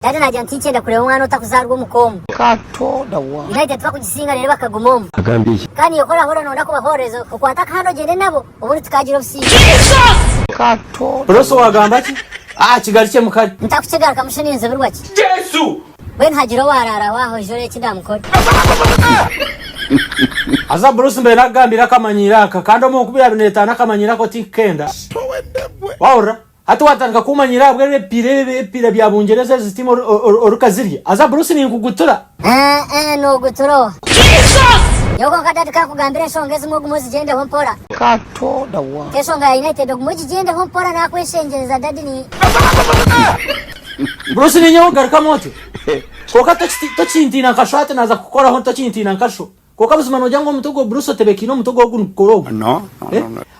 Dada najya nticyenda kureba umwana utakuzarwa umukombo. Kato dawa. Inaite twa kugisinga rero bakagumomo. Agambiye. Kandi yokora hora nonda kubahorezo kukwataka hano gende nabo ubundi tukagira ofisi. Kato. Broso wagamba ki? Kigali cye mukari. Ntakukigara kamushini nze birwaki. Yesu. We ntagiro warara waho jore kindamukora. Aza broso mbe nagambira kamanyira aka kandi omu 25 kamanyira ko tikenda. Waura hatu watanga kumanyira bwe pire bya bungereza zitimo orukazirye aza bruce ni kugutura no guturo yoko kadati kakugambira shongeze ngo gumuzi gende hompora kato dawa kesonga united gumuzi gende hompora na kweshengereza dadi ni bruce ni nyo garka moto koka tocintina kashwate naza kukora ho tocintina kasho koka buzima no jango mutugo bruce tebekino mutugo gukoro no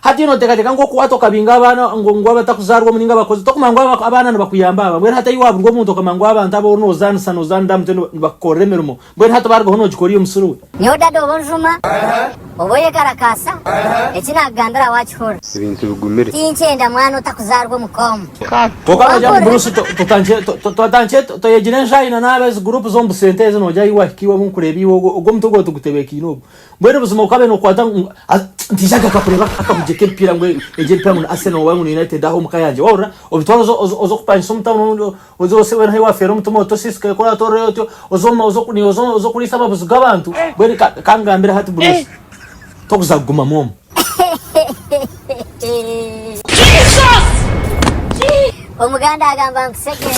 hati no teka ngo kuwato kabinga abana ngo batakuzarwa muninga bakoze tokumangwa abana bakuyamba bwe hata yiwabo ngo muntu kamangwa abantu abo no zanda mutendo bakoremermo bwe hata bargo hono gikori umusuruwe nyo dado bonjuma oboye karakasa ekina gandara wachhora ibintu bigumire tinchenda mwana utakuzarwa mukomo koka jango bruce totanje to yegine shaina nabes group zombu senteze no jayi wakiwa munkurebiwo ugo mutugo tugutebekino bwe buzima ukabe no kwata ndijaga kakureba akabujeke mpira ngwe ejepa mu Arsenal wa United aho mukayanje ora obitwazo ozokupanisa umutamu ozose wena hiwa fero mutumo tosisika kola toreo ozokuni sababu z'abantu bwe kangambira hati Bruce tokuzaguma mom omuganda agamba nseke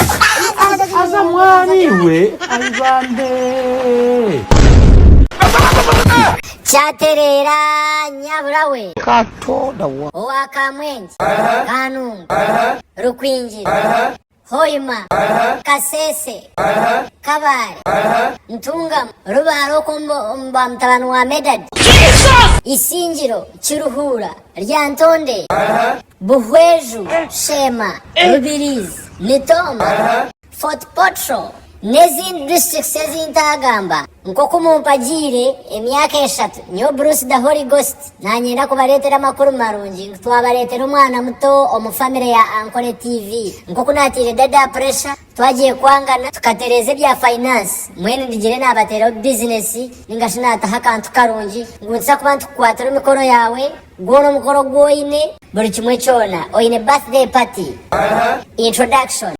azamwani we ayibande chaterera nyaburawe kato dawa owakamwenzi kanungu rukwinjira hoima kasese kabare ntungam rubaro kombo mbamtabanu wa medad isinjiro chiruhura ryantonde buhweju shema rubirizi nitoma Fort Potro nezindi districts ezintagamba nkoko mumpagire emyaka 3 nyo Bruce da Holy Ghost nanyenda kubaletera makuru marungi twabaletera umwana muto omufamily ya Ankole TV nkoko natire dada pressure twagiye kwangana tukatereze bya finance mwene ndigire nabatera business ningashina atahakantu karungi ngutsa kubantu kwatira mikoro yawe gono mukoro goine buri kimwe cyona oine birthday party introduction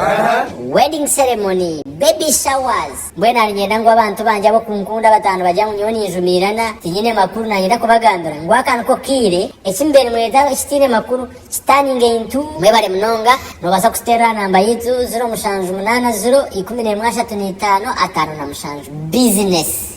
wedding ceremony baby showers mbwena alinyenda ngo abantu banje abo kunkunda batanu bajya munyoni ijumirana tinyine makuru nanyenda kubagandura ngo akantu ko kire ekimbere mweta kitine makuru standing into mwebale mnonga no basa kustera namba yitu 0 mushanju 80 10 15 5 5 business